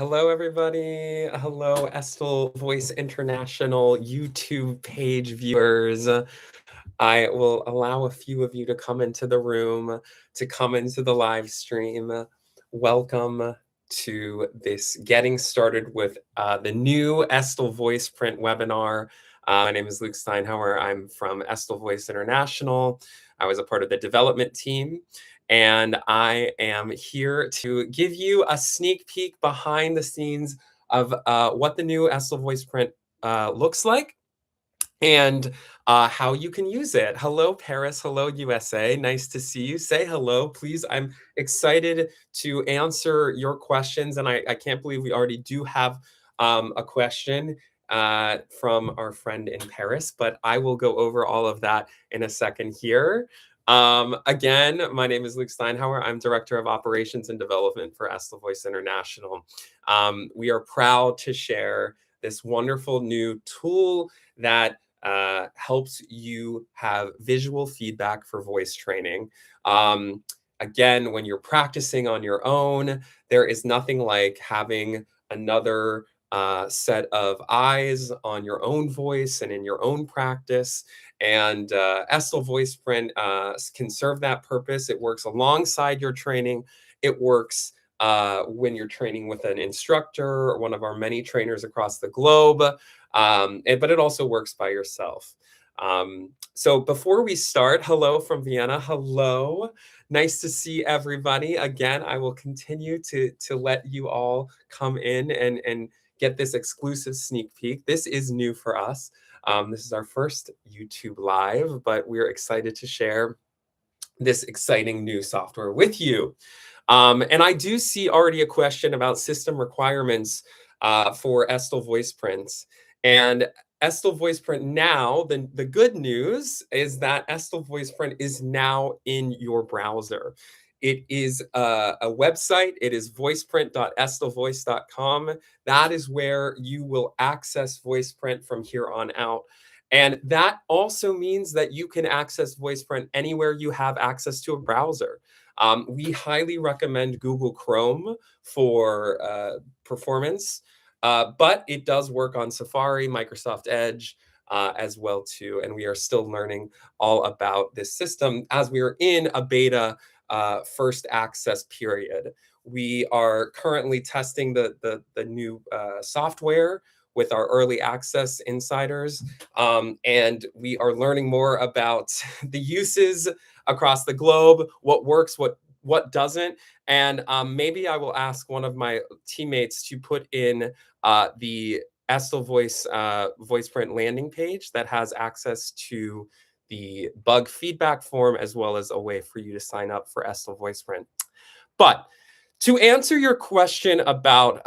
Hello, everybody. Hello, Estill Voice International YouTube page viewers. I will allow a few of you to come into the room, to come into the live stream. Welcome to this Getting Started with the new Estill Voiceprint webinar. My name is Luke Steinhauer. I'm from Estill Voice International. I was a part of the development team. And I am here to give you a sneak peek behind the scenes of what the new Estill Voiceprint looks like and how you can use it. Hello, Paris. Hello, USA. Nice to see you. Say hello, please. I'm excited to answer your questions. And I can't believe we already do have a question from our friend in Paris, but I will go over all of that in a second here. Again, my name is Luke Steinhauer. I'm Director of Operations and Development for Estill Voice International. We are proud to share this wonderful new tool that helps you have visual feedback for voice training. Again, when you're practicing on your own, there is nothing like having another set of eyes on your own voice and in your own practice. And Estill Voiceprint can serve that purpose. It works alongside your training. It works when you're training with an instructor or one of our many trainers across the globe, but it also works by yourself. So before we start, hello from Vienna. Hello. Nice to see everybody. Again, I will continue to let you all come in and get this exclusive sneak peek. This is new for us. This is our first YouTube Live, but we're excited to share this exciting new software with you. And I do see already a question about system requirements for Estill Voiceprints. And Estill Voiceprint now, the good news is that Estill Voiceprint is now in your browser. It is a website. It is voiceprint.estillvoice.com. That is where you will access Voiceprint from here on out. And that also means that you can access Voiceprint anywhere you have access to a browser. We highly recommend Google Chrome for performance, but it does work on Safari, Microsoft Edge as well too. And we are still learning all about this system as we are in a beta first access period. We are currently testing the new software with our early access insiders. And we are learning more about the uses across the globe, what works, what doesn't. And maybe I will ask one of my teammates to put in the Estill Voiceprint landing page that has access to the bug feedback form, as well as a way for you to sign up for Estill Voiceprint. But to answer your question about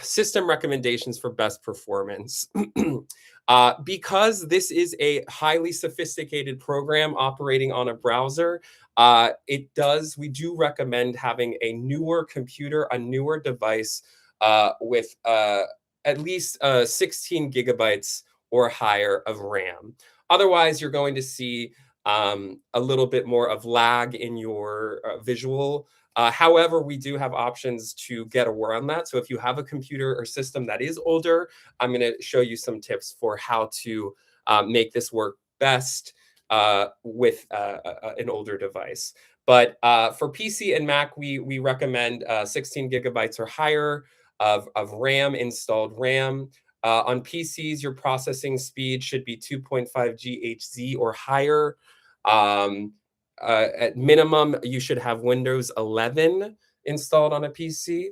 system recommendations for best performance, because this is a highly sophisticated program operating on a browser, we do recommend having a newer computer, a newer device with at least 16 gigabytes or higher of RAM. Otherwise, you're going to see a little bit more of lag in your visual. However, we do have options to get around that. So if you have a computer or system that is older, I'm going to show you some tips for how to make this work best with an older device. But for PC and Mac, we recommend 16 gigabytes or higher of RAM, installed RAM. On PCs, your processing speed should be 2.5 GHz or higher. At minimum, you should have Windows 11 installed on a PC.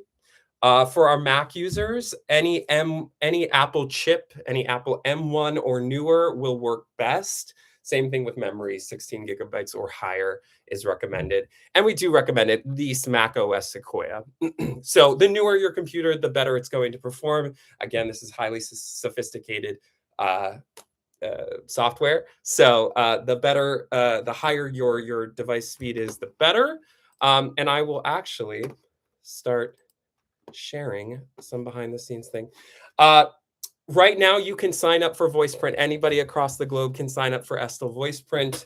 For our Mac users, any Apple chip, any Apple M1 or newer will work best. Same thing with memory, 16 gigabytes or higher is recommended. And we do recommend at least Mac OS Sequoia. So the newer your computer, the better it's going to perform. Again, this is highly sophisticated software. So the higher your device speed is, the better. And I will actually start sharing some behind the scenes thing. Right now, you can sign up for Voiceprint. Anybody across the globe can sign up for Estill Voiceprint.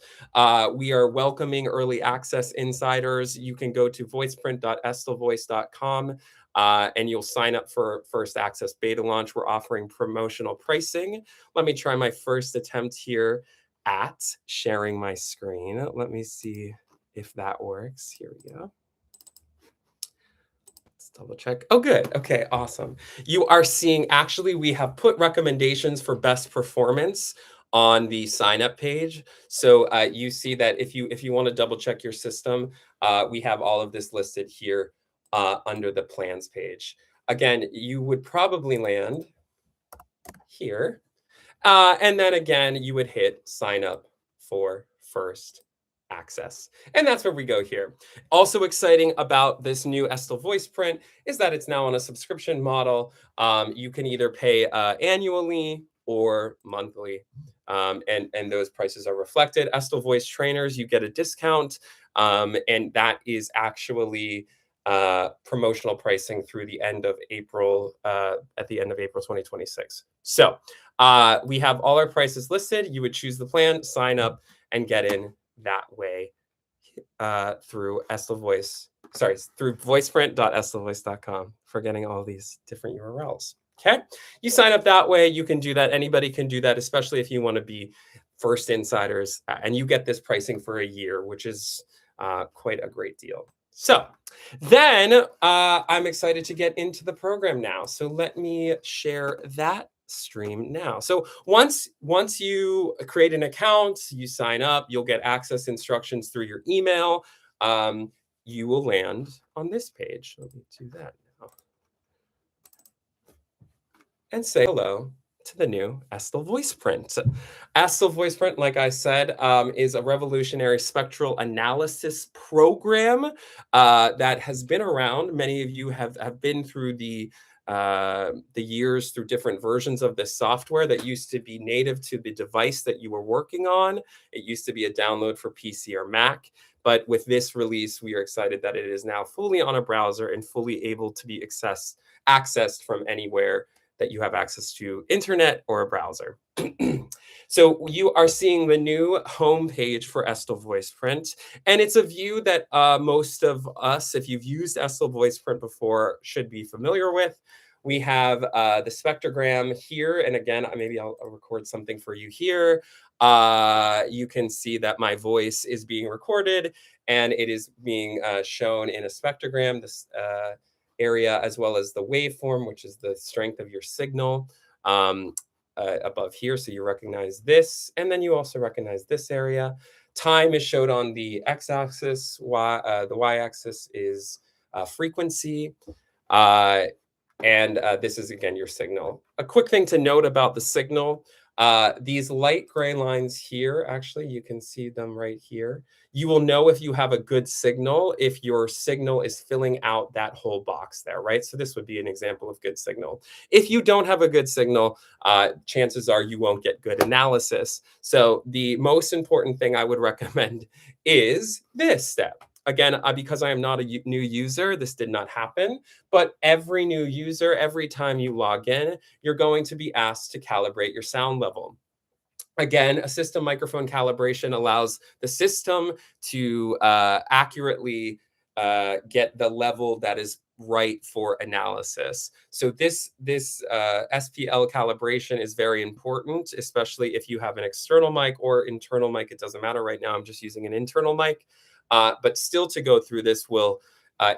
We are welcoming early access insiders. You can go to voiceprint.estillvoice.com and you'll sign up for first access beta launch. We're offering promotional pricing. Let me try my first attempt here at sharing my screen. Let me see if that works. Here we go. Let's double check. Oh, good. Okay, awesome. You are seeing, actually, we have put recommendations for best performance on the sign up page. So you see that if you want to double check your system, we have all of this listed here under the plans page. Again, you would probably land here. And then again, you would hit sign up for first access. And that's where we go here. Also exciting about this new Estill Voiceprint is that it's now on a subscription model. You can either pay annually or monthly. And those prices are reflected. Estill Voice trainers, you get a discount. And that is actually promotional pricing through the end of April, at the end of April 2026. So we have all our prices listed. You would choose the plan, sign up, and get in that way through Estill Voice. Sorry, through voiceprint.estillvoice.com. Forgetting all these different URLs. Okay, you sign up that way. You can do that. Anybody can do that, especially if you want to be first insiders, and you get this pricing for a year, which is quite a great deal. So then I'm excited to get into the program now. So let me share that stream now. So once you create an account, you sign up, you'll get access instructions through your email. You will land on this page. Let me do that now. And say hello to the new Estill Voiceprint. Estill Voiceprint, like I said, is a revolutionary spectral analysis program that has been around. Many of you have been through the years through different versions of this software that used to be native to the device that you were working on. It used to be a download for PC or Mac. But with this release, we are excited that it is now fully on a browser and fully able to be accessed from anywhere that you have access to internet or a browser. So you are seeing the new homepage for Estill Voiceprint, and it's a view that most of us, if you've used Estill Voiceprint before, should be familiar with. We have the spectrogram here, and again, maybe I'll record something for you here. You can see that my voice is being recorded, and it is being shown in a spectrogram. This area, as well as the waveform, which is the strength of your signal above here. So you recognize this, and then you also recognize this area. Time is showed on the x-axis. The y-axis is frequency. And this is, again, your signal. A quick thing to note about the signal, these light gray lines here, actually, you can see them right here. You will know if you have a good signal if your signal is filling out that whole box there, right? So this would be an example of good signal. If you don't have a good signal, chances are you won't get good analysis. So the most important thing I would recommend is this step. Again, because I am not a new user, this did not happen. But every new user, every time you log in, you're going to be asked to calibrate your sound level. Again, a system microphone calibration allows the system to accurately get the level that is right for analysis. So this SPL calibration is very important, especially if you have an external mic or internal mic. It doesn't matter right now. I'm just using an internal mic. But still, to go through this will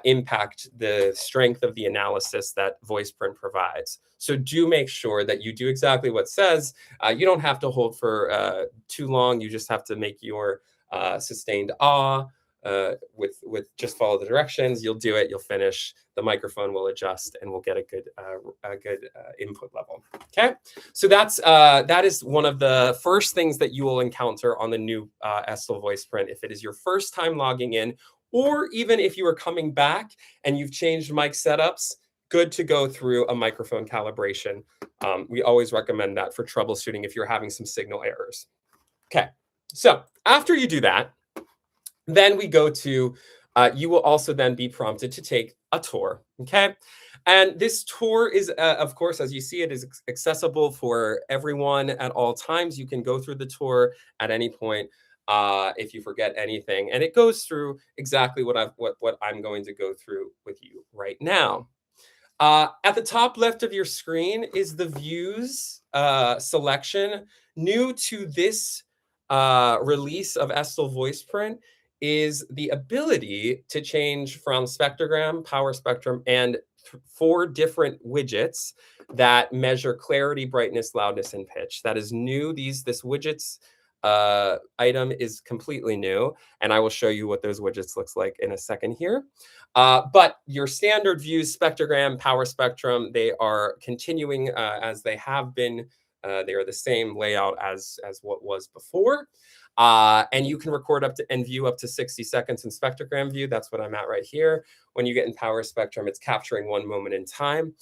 impact the strength of the analysis that Voiceprint provides. So do make sure that you do exactly what it says. You don't have to hold for too long. You just have to make your sustained with just follow the directions. You'll do it. You'll finish. The microphone will adjust, and we'll get a good input level. Okay, so that is one of the first things that you will encounter on the new Estill Voiceprint. If it is your first time logging in, or even if you are coming back and you've changed mic setups, good to go through a microphone calibration. We always recommend that for troubleshooting if you're having some signal errors. Okay, so after you do that, then we go to, you will also then be prompted to take a tour. Okay. And this tour is, of course, as you see, it is accessible for everyone at all times. You can go through the tour at any point if you forget anything. And it goes through exactly what I'm going to go through with you right now. At the top left of your screen is the views selection. New to this release of Estill Voiceprint is the ability to change from spectrogram, power spectrum, and 4 different widgets that measure clarity, brightness, loudness, and pitch. That is new. This widgets item is completely new, and I will show you what those widgets looks like in a second here. But your standard views, spectrogram, power spectrum, they are continuing as they have been. They are the same layout as what was before. And you can record up to and view up to 60 seconds in spectrogram view. That's what I'm at right here. When you get in power spectrum, it's capturing 1 moment in time.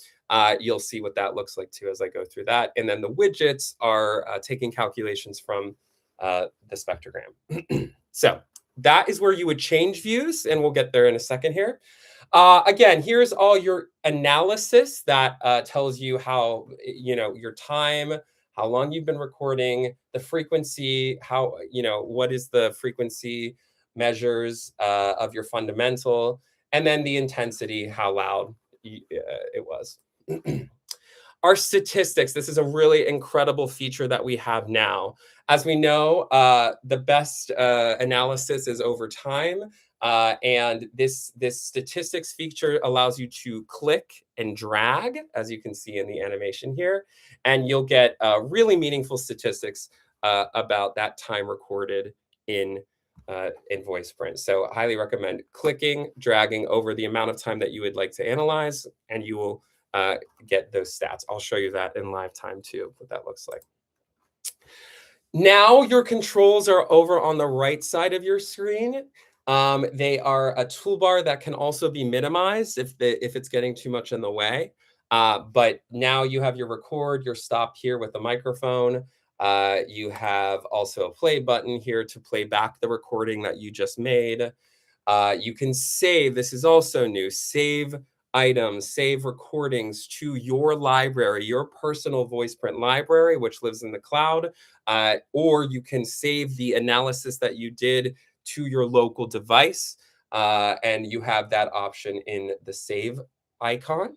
You'll see what that looks like too as I go through that. And then the widgets are taking calculations from the spectrogram. So that is where you would change views, and we'll get there in a second here. Again, here's all your analysis that tells you how, your time, how long you've been recording, the frequency, what is the frequency measures of your fundamental, and then the intensity, how loud it was. Our statistics, this is a really incredible feature that we have now. As we know, the best analysis is over time. And this statistics feature allows you to click and drag, as you can see in the animation here, and you'll get really meaningful statistics about that time recorded in Voiceprint. So highly recommend clicking, dragging over the amount of time that you would like to analyze, and you will get those stats. I'll show you that in live time too, what that looks like. Now your controls are over on the right side of your screen. They are a toolbar that can also be minimized if it's getting too much in the way. But now you have your record, your stop here with the microphone. You have also a play button here to play back the recording that you just made. You can save, this is also new, save items, save recordings to your library, your personal Voiceprint library, which lives in the cloud, or you can save the analysis that you did to your local device, and you have that option in the save icon.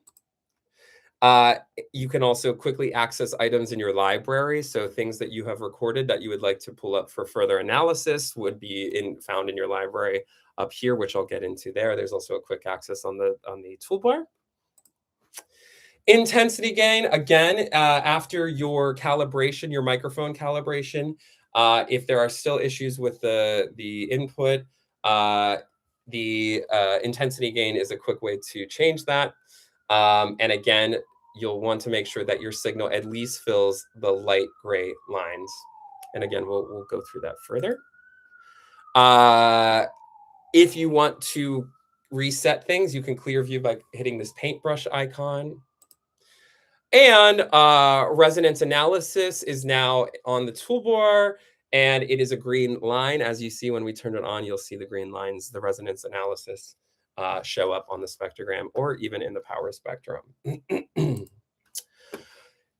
You can also quickly access items in your library. So things that you have recorded that you would like to pull up for further analysis would be found in your library up here, which I'll get into there. There's also a quick access on the toolbar. Intensity gain, again, after your calibration, your microphone calibration, if there are still issues with the input, the intensity gain is a quick way to change that. And again, you'll want to make sure that your signal at least fills the light gray lines. And again, we'll go through that further. If you want to reset things, you can clear view by hitting this paintbrush icon. And resonance analysis is now on the toolbar, and it is a green line. As you see, when we turn it on, you'll see the green lines, the resonance analysis show up on the spectrogram or even in the power spectrum.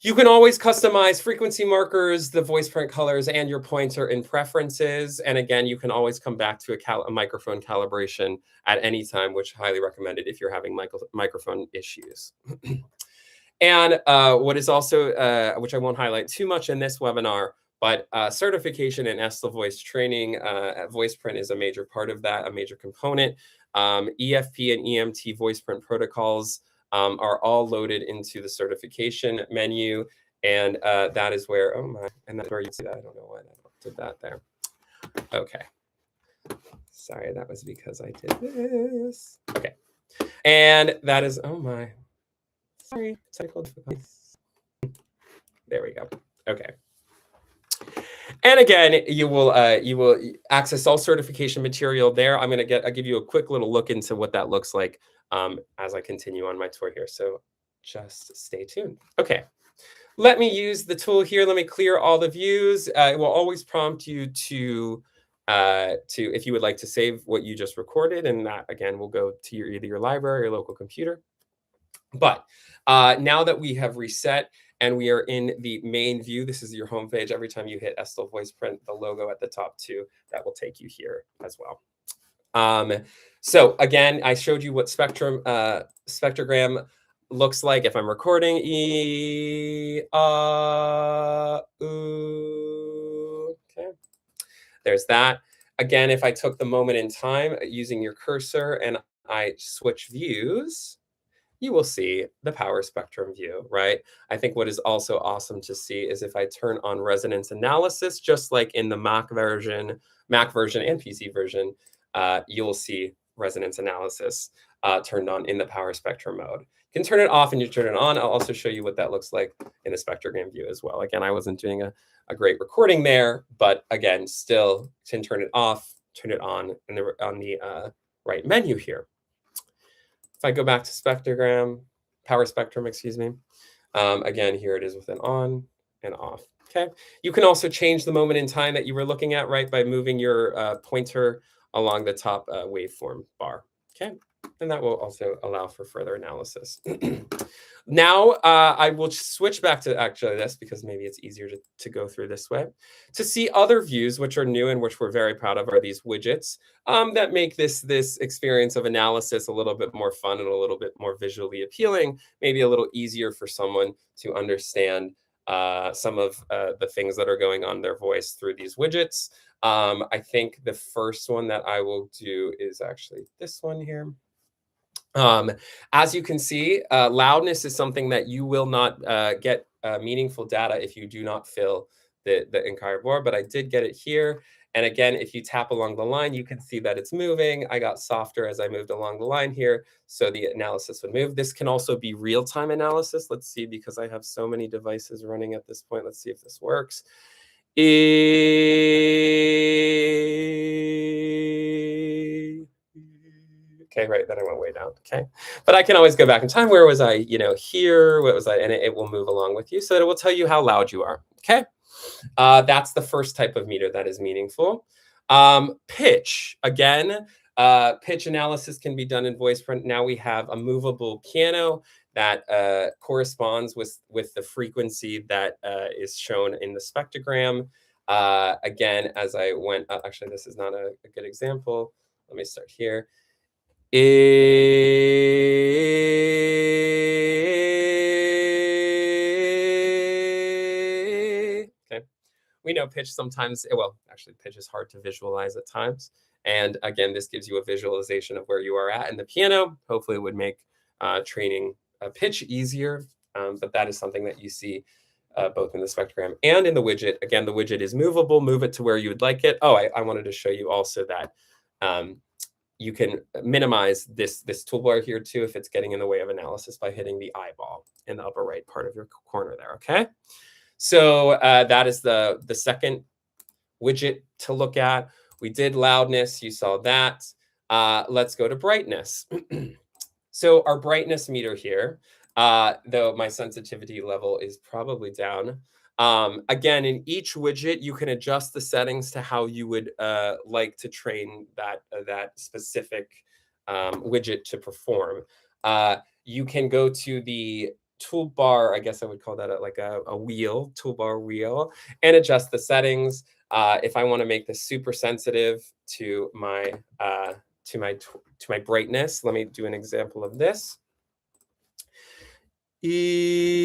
You can always customize frequency markers, the Voiceprint colors, and your pointer in preferences. And again, you can always come back to a microphone calibration at any time, which highly recommended if you're having microphone issues. And what is also, which I won't highlight too much in this webinar, but certification in Estill voice training, Voiceprint is a major part of that, a major component. EFP and EMT Voiceprint protocols are all loaded into the certification menu. And that is where, oh my, and that's where you see that. I don't know why I did that there. Okay. Sorry, that was because I did this. Okay. And that is, oh my. Sorry, technical difficulties. There we go. Okay. And again, you will access all certification material there. I'll give you a quick little look into what that looks like as I continue on my tour here. So just stay tuned. Okay. Let me use the tool here. Let me clear all the views. It will always prompt you to if you would like to save what you just recorded, and that again will go to either your library or local computer. But now that we have reset and we are in the main view, this is your home page. Every time you hit Estill Voiceprint, the logo at the top too, that will take you here as well. So again, I showed you what spectrogram looks like if I'm recording okay, there's that. Again, if I took the moment in time using your cursor and I switch views, you will see the power spectrum view, right? I think what is also awesome to see is if I turn on resonance analysis, just like in the Mac version and PC version, you'll see resonance analysis turned on in the power spectrum mode. You can turn it off and you turn it on. I'll also show you what that looks like in the spectrogram view as well. Again, I wasn't doing a great recording there, but again, still can turn it off, turn it on on the right menu here. If I go back to spectrogram, power spectrum, excuse me, again, here it is with an on and off. Okay. You can also change the moment in time that you were looking at, right, by moving your pointer along the top waveform bar. Okay. And that will also allow for further analysis. Now, I will switch back to actually this because maybe it's easier to go through this way. To see other views, which are new and which we're very proud of, are these widgets that make this experience of analysis a little bit more fun and a little bit more visually appealing, maybe a little easier for someone to understand some of the things that are going on in their voice through these widgets. I think the first one that I will do is actually this one here. As you can see, loudness is something that you will not get meaningful data if you do not fill the entire board, but I did get it here. And again, if you tap along the line, you can see that it's moving. I got softer as I moved along the line here, so the analysis would move. This can also be real-time analysis. Let's see, because I have so many devices running at this point. Let's see if this works. Okay, right, then I went way down, okay? But I can always go back in time. Where was I, here? What was I? And it will move along with you, so that it will tell you how loud you are, okay? That's the first type of meter that is meaningful. Pitch, again, pitch analysis can be done in Voiceprint. Now we have a movable piano that corresponds with the frequency that is shown in the spectrogram. Again, as I went, actually, this is not a good example. Let me start here. Okay. We know pitch sometimes, well, actually pitch is hard to visualize at times. And again, this gives you a visualization of where you are at in the piano. Hopefully it would make training pitch easier, but that is something that you see both in the spectrogram and in the widget. Again, the widget is movable. Move it to where you would like it. Oh, I wanted to show you also that you can minimize this toolbar here too if it's getting in the way of analysis by hitting the eyeball in the upper right part of your corner there, okay? So that is the second widget to look at. We did loudness, you saw that. Let's go to brightness. So our brightness meter here, though my sensitivity level is probably down. Again, in each widget, you can adjust the settings to how you would like to train that specific widget to perform. You can go to the toolbar, I guess I would call that like a wheel, toolbar wheel, and adjust the settings. If I want to make this super sensitive to my brightness, let me do an example of this. Okay.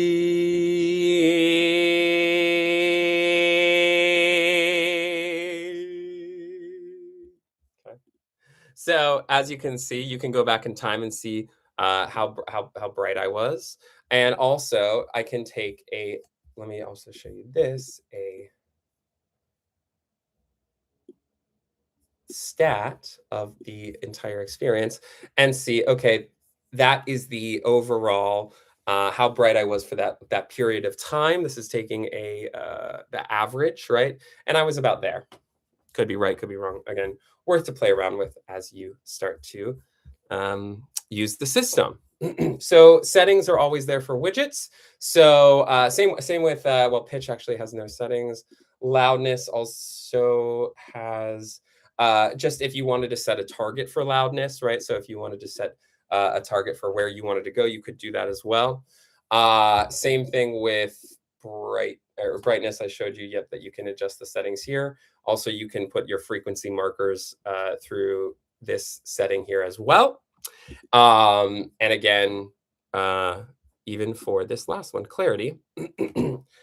So as you can see, you can go back in time and see how bright I was. And also I can take let me also show you this, a stat of the entire experience and see, okay, that is the overall how bright I was for that period of time. This is taking the average, right? And I was about there. Could be right, could be wrong. Again, worth to play around with as you start to use the system. So settings are always there for widgets. So same with, well, pitch actually has no settings. Loudness also has just if you wanted to set a target for loudness, right? So if you wanted to set a target for where you wanted to go, you could do that as well. Same thing with brightness. I showed you yet that you can adjust the settings here. Also, you can put your frequency markers through this setting here as well. And again, even for this last one, clarity,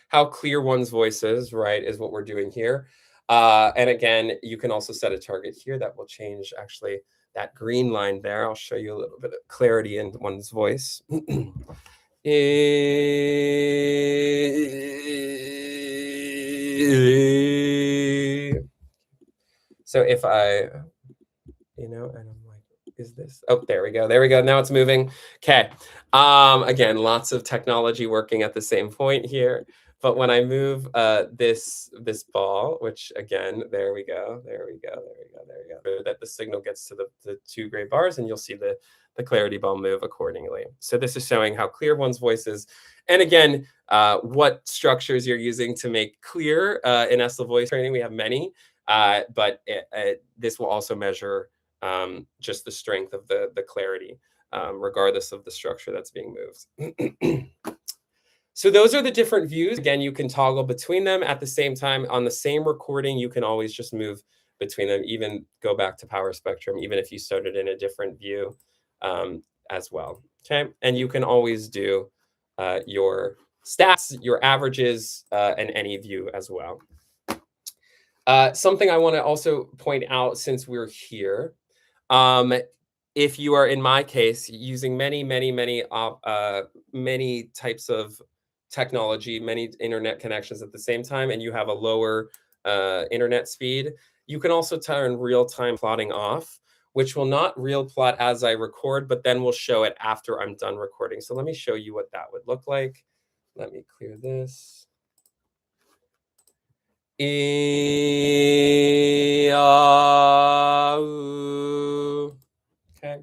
how clear one's voice is, right, is what we're doing here. And again, you can also set a target here that will change actually that green line there. I'll show you a little bit of clarity in one's voice. So if I, and I'm like, is this, oh, there we go. There we go. Now it's moving. Okay. Again, lots of technology working at the same point here. But when I move this ball, which again, there we go, there we go, there we go, there we go, that the signal gets to the two gray bars, and you'll see the clarity ball move accordingly. So this is showing how clear one's voice is. And again, what structures you're using to make clear in Estill voice training. We have many, but this will also measure just the strength of the clarity, regardless of the structure that's being moved. So those are the different views. Again, you can toggle between them at the same time. On the same recording, you can always just move between them, even go back to power spectrum, even if you started in a different view as well. Okay, and you can always do your stats, your averages, and any view as well. Something I want to also point out since we're here, if you are, in my case, using many types of technology, many internet connections at the same time, and you have a lower internet speed, you can also turn real-time plotting off, which will not real plot as I record, but then will show it after I'm done recording. So let me show you what that would look like. Let me clear this. Okay.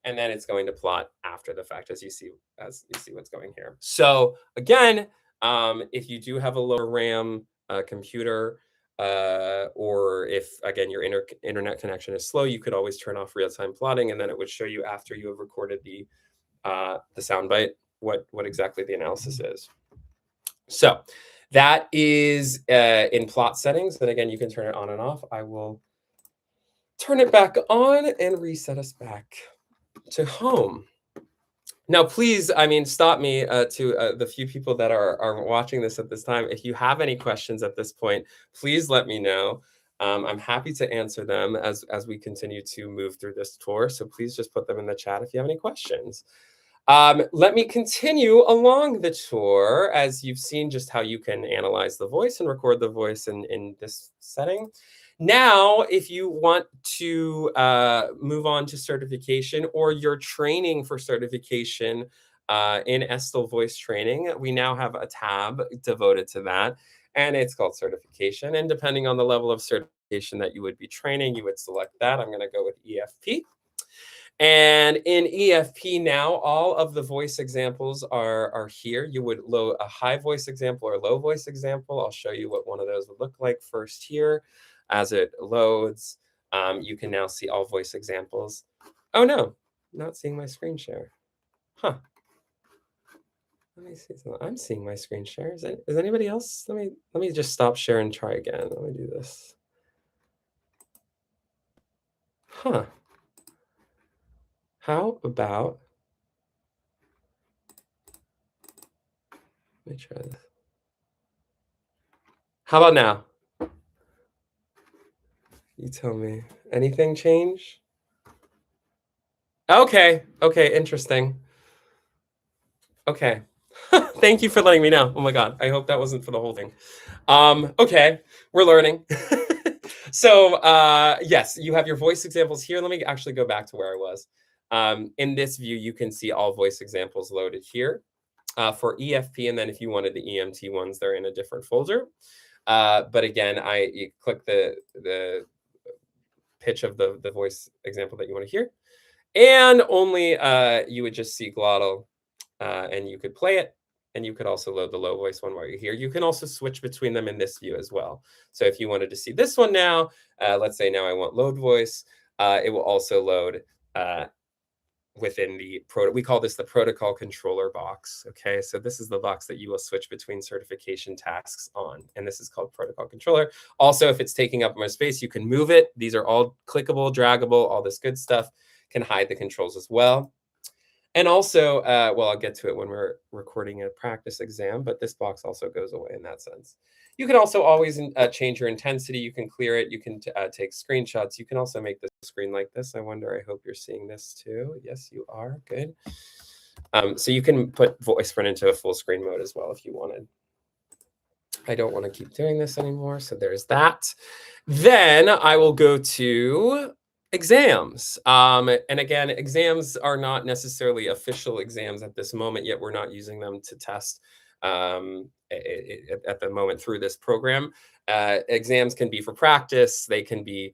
And then it's going to plot after the fact as you see what's going here. So again, if you do have a lower RAM computer, or if again your internet connection is slow, you could always turn off real-time plotting, and then it would show you after you have recorded the soundbite what exactly the analysis is. So that is in plot settings. And again, you can turn it on and off. I will turn it back on and reset us back to home. Now, please, stop me to the few people that are watching this at this time. If you have any questions at this point, please let me know. I'm happy to answer them as we continue to move through this tour. So please just put them in the chat if you have any questions. Let me continue along the tour as you've seen just how you can analyze the voice and record the voice in this setting. Now, if you want to move on to certification, or you're training for certification in Estill voice training, we now have a tab devoted to that, and it's called certification. And depending on the level of certification that you would be training, you would select that. I'm going to go with EFP. And in EFP now, all of the voice examples are here. You would load a high voice example or a low voice example. I'll show you what one of those would look like first here. As it loads, you can now see all voice examples. Oh no, not seeing my screen share. Huh. Let me see something. I'm seeing my screen share. Is anybody else? Let me just stop share and try again. Let me do this. Huh. How about, let me try this. How about now? You tell me. Anything change? Okay, interesting. Okay. Thank you for letting me know. Oh my God, I hope that wasn't for the whole thing. Okay, we're learning. So yes, you have your voice examples here. Let me actually go back to where I was. In this view, you can see all voice examples loaded here for EFP. And then if you wanted the EMT ones, they're in a different folder. But again, you click the pitch of the voice example that you want to hear. And only you would just see glottal, and you could play it and you could also load the low voice one while you're here. You can also switch between them in this view as well. So if you wanted to see this one now, let's say now I want load voice, it will also load within the we call this the protocol controller box. Okay, so this is the box that you will switch between certification tasks on, and this is called protocol controller. Also, if it's taking up more space, you can move it. These are all clickable, draggable, all this good stuff. Can hide the controls as well. And also, well, I'll get to it when we're recording a practice exam, but this box also goes away in that sense. You can also always change your intensity. You can clear it. You can take screenshots. You can also make the screen like this. I wonder, I hope you're seeing this too. Yes, you are. Good. So you can put Voiceprint into a full screen mode as well if you wanted. I don't want to keep doing this anymore. So there's that. Then I will go to exams. And again, exams are not necessarily official exams at this moment, yet we're not using them to test at the moment through this program. Exams can be for practice. They can be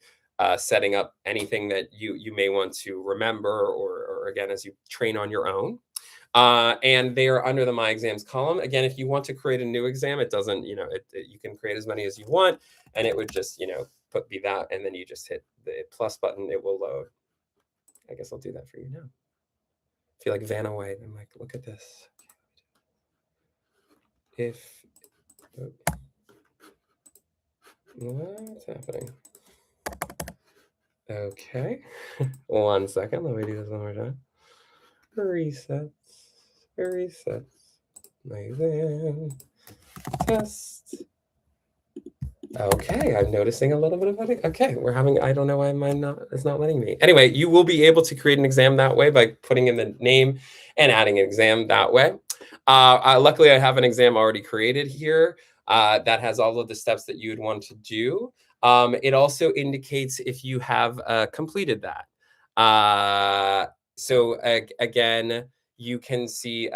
setting up anything that you may want to remember or again, as you train on your own. And they are under the My Exams column. Again, if you want to create a new exam, it doesn't, you can create as many as you want, and it would just, be that, and then you just hit the plus button, it will load. I guess I'll do that for you now. I feel like Vanna White. I'm like, look at this. What's happening? Okay. 1 second. Let me do this one more time. Resets. My exam. Test. Okay, I'm noticing a little bit of it. Okay, we're having, I don't know why mine is not letting me. Anyway, you will be able to create an exam that way by putting in the name and adding an exam that way. Luckily, I have an exam already created here that has all of the steps that you'd want to do. It also indicates if you have completed that. So again, you can see,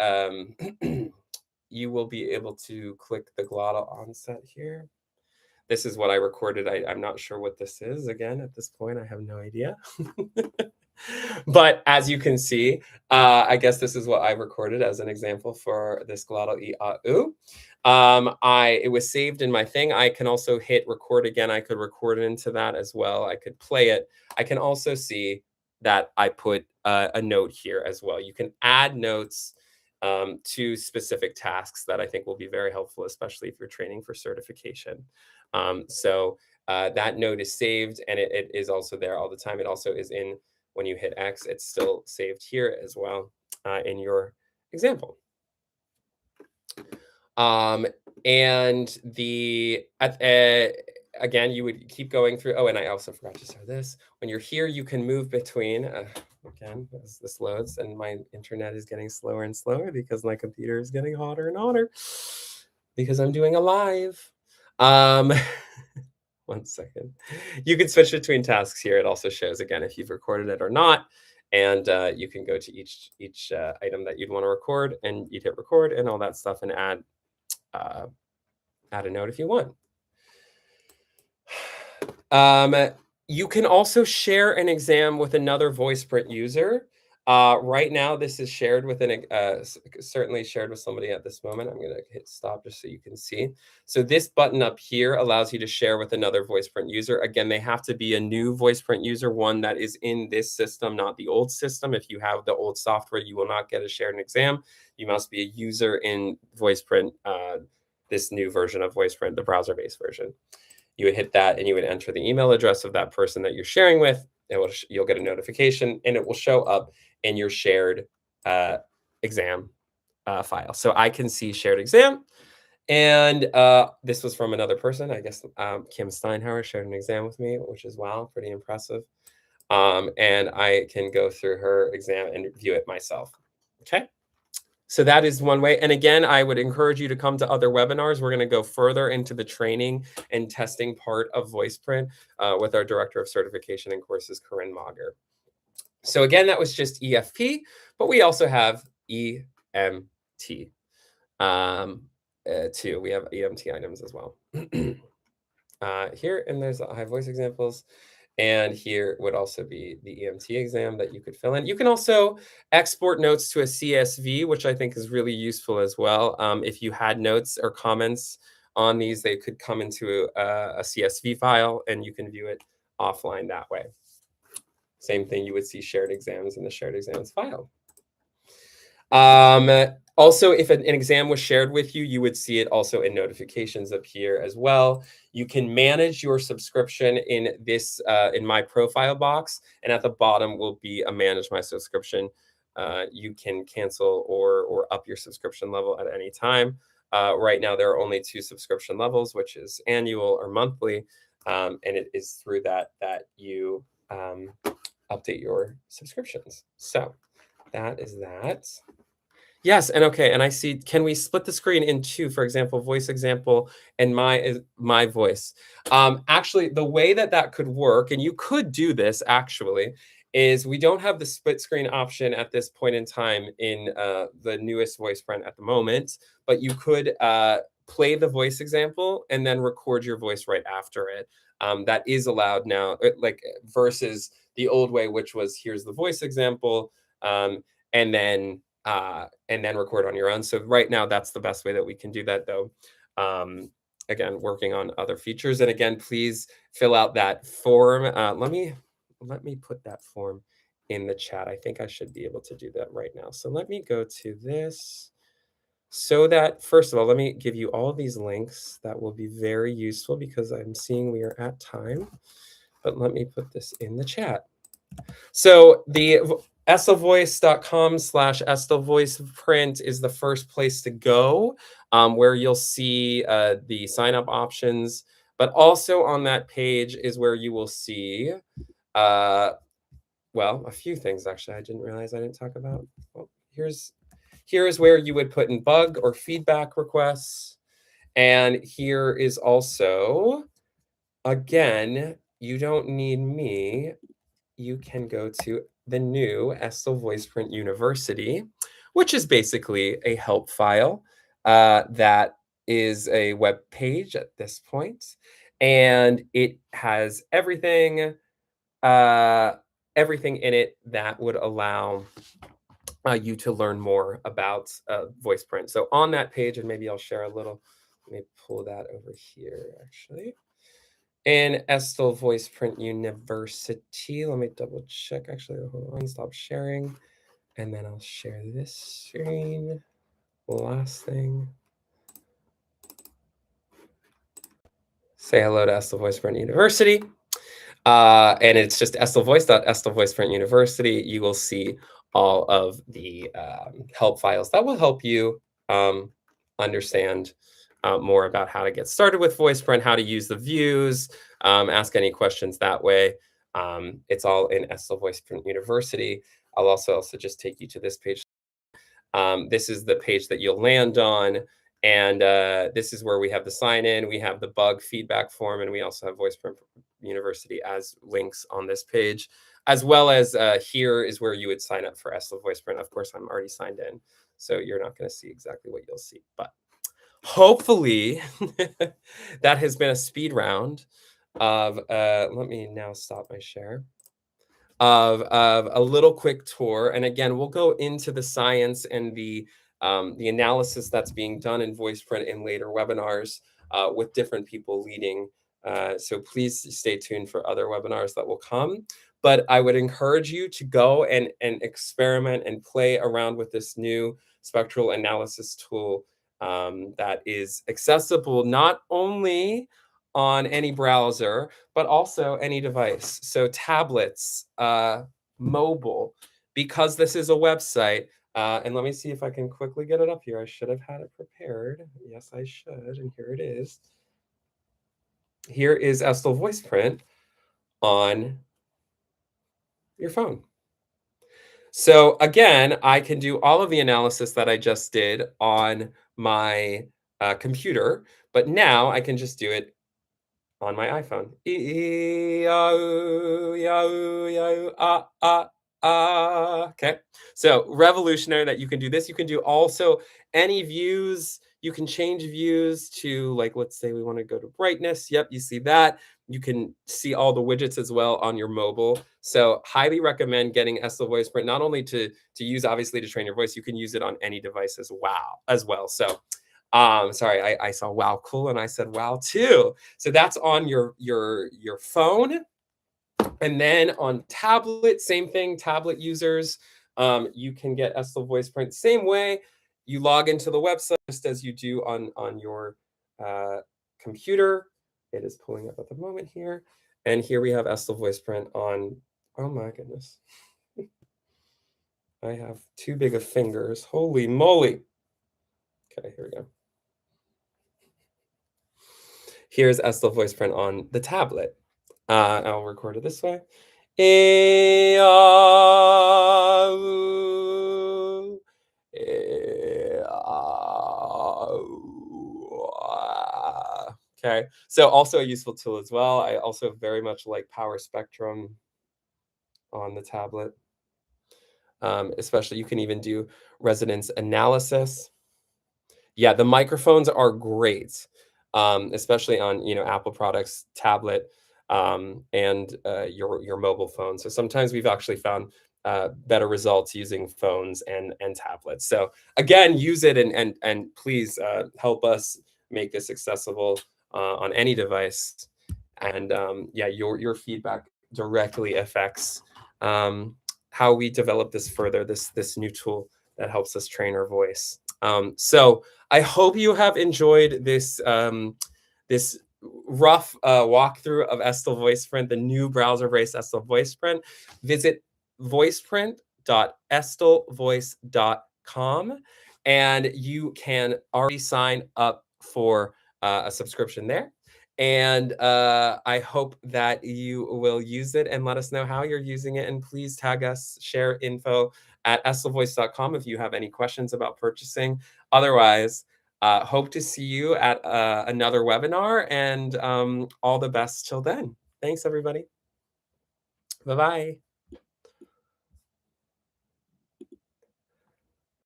you will be able to click the glottal onset here. This is what I recorded. I'm not sure what this is. Again, at this point, I have no idea. But as you can see, I guess this is what I recorded as an example for this glottal E-A-U. It was saved in my thing. I can also hit record again. I could record it into that as well. I could play it. I can also see that I put a note here as well. You can add notes to specific tasks that I think will be very helpful, especially if you're training for certification. So that note is saved, and it is also there all the time. It also is in, when you hit X, it's still saved here as well in your example. And again, you would keep going through. Oh, and I also forgot to start this. When you're here, you can move between, again, as this loads, and my internet is getting slower and slower because my computer is getting hotter and hotter because I'm doing a live. 1 second. You can switch between tasks here. It also shows, again, if you've recorded it or not. And you can go to each item that you'd want to record, and you'd hit record and all that stuff and add a note if you want. You can also share an exam with another Voiceprint user. Right now, this is shared with certainly shared with somebody at this moment. I'm going to hit stop just so you can see. So this button up here allows you to share with another Voiceprint user. Again, they have to be a new Voiceprint user, one that is in this system, not the old system. If you have the old software, you will not get a shared exam. You must be a user in Voiceprint, this new version of Voiceprint, the browser-based version. You would hit that, and you would enter the email address of that person that you're sharing with. You'll get a notification, and it will show up in your shared exam file. So I can see shared exam, and this was from another person. I guess Kim Steinhauer shared an exam with me, which is, wow, pretty impressive. And I can go through her exam and view it myself. Okay. So that is one way. And again, I would encourage you to come to other webinars. We're going to go further into the training and testing part of Voiceprint with our Director of Certification and Courses, Corinne Mauger. So again, that was just EFP, but we also have EMT too. We have EMT items as well. Here, and there's high voice examples. And here would also be the EMT exam that you could fill in. You can also export notes to a CSV, which I think is really useful as well. If you had notes or comments on these, they could come into a CSV file and you can view it offline that way. Same thing, you would see shared exams in the shared exams file. Also, if an exam was shared with you, you would see it also in notifications up here as well. You can manage your subscription in this in my profile box, and at the bottom will be a manage my subscription. You can cancel or up your subscription level at any time. Right now, there are only 2 subscription levels, which is annual or monthly, and it is through that you update your subscriptions. So that is that. Yes, and okay, and I see, can we split the screen in 2, for example, voice example and my voice? Actually, the way that that could work, and you could do this actually, is we don't have the split screen option at this point in time in the newest Voiceprint at the moment, but you could play the voice example and then record your voice right after it. That is allowed now, like versus the old way, which was here's the voice example, and then record on your own. So right now, that's the best way that we can do that, though. Again, working on other features. And again, please fill out that form. Let me put that form in the chat. I think I should be able to do that right now. So let me go to this. So that, first of all, let me give you all these links that will be very useful because I'm seeing we are at time. But let me put this in the chat. So the estillvoice.com/Estill Voiceprint is the first place to go, where you'll see the sign up options. But also on that page is where you will see, well, a few things actually. I didn't realize I didn't talk about. Well, here is where you would put in bug or feedback requests, and here is also, again, you don't need me. You can go to the new Estill Voiceprint University, which is basically a help file that is a web page at this point, and it has everything everything in it that would allow you to learn more about Voiceprint. So on that page, and maybe I'll share a little. Let me pull that over here, actually. In Estill Voiceprint University. Let me double check. Actually, hold on, stop sharing. And then I'll share this screen. Last thing. Say hello to Estill Voiceprint University. And it's just estillvoice.estillvoiceprint University. You will see all of the help files that will help you understand more about how to get started with Voiceprint, how to use the views, ask any questions that way. It's all in Estill Voiceprint University. I'll also just take you to this page. This is the page that you'll land on. And this is where we have the sign in, we have the bug feedback form, and we also have Voiceprint University as links on this page, as well as here is where you would sign up for Estill Voiceprint. Of course, I'm already signed in, so you're not going to see exactly what you'll see, but hopefully that has been a speed round of, let me now stop my share, of a little quick tour. And again, we'll go into the science and the analysis that's being done in Voiceprint in later webinars with different people leading. So please stay tuned for other webinars that will come. But I would encourage you to go and experiment and play around with this new spectral analysis tool that is accessible not only on any browser, but also any device. So tablets, mobile, because this is a website. And let me see if I can quickly get it up here. I should have had it prepared. Yes, I should. And here it is. Here is Estill Voiceprint on your phone. So again, I can do all of the analysis that I just did on my computer, but now I can just do it on my iPhone. Okay, so revolutionary that you can do this. You can do also any views. You can change views to, like, let's say we want to go to brightness. Yep, you see that. you can see all the widgets as well on your mobile. So highly recommend getting Estill Voiceprint, not only to use obviously to train your voice, you can use it on any device as well. So sorry, I saw wow cool and I said wow too. So that's on your phone. And then on tablet, same thing, tablet users, you can get Estill Voiceprint same way. You log into the website just as you do on your computer. It is pulling up at the moment here. And here we have Estill Voiceprint on, oh my goodness. I have too big of fingers. Holy moly. Okay, here we go. Here's Estill Voiceprint on the tablet. I'll record it this way. Okay, so also a useful tool as well. I also very much like Power Spectrum on the tablet. Especially you can even do resonance analysis. Yeah, the microphones are great, especially on Apple products, tablet, and your mobile phone. So sometimes we've actually found better results using phones and tablets. So again, use it and please help us make this accessible on any device. And yeah, your feedback directly affects how we develop this further. This new tool that helps us train our voice. So I hope you have enjoyed this this rough walkthrough of Estill Voiceprint, the new browser-based Estill Voiceprint. Visit voiceprint.estillvoice.com, and you can already sign up for a subscription there. And I hope that you will use it and let us know how you're using it. And please tag us, share info at estillvoice.com if you have any questions about purchasing. Otherwise, hope to see you at another webinar, and all the best till then. Thanks, everybody. Bye-bye.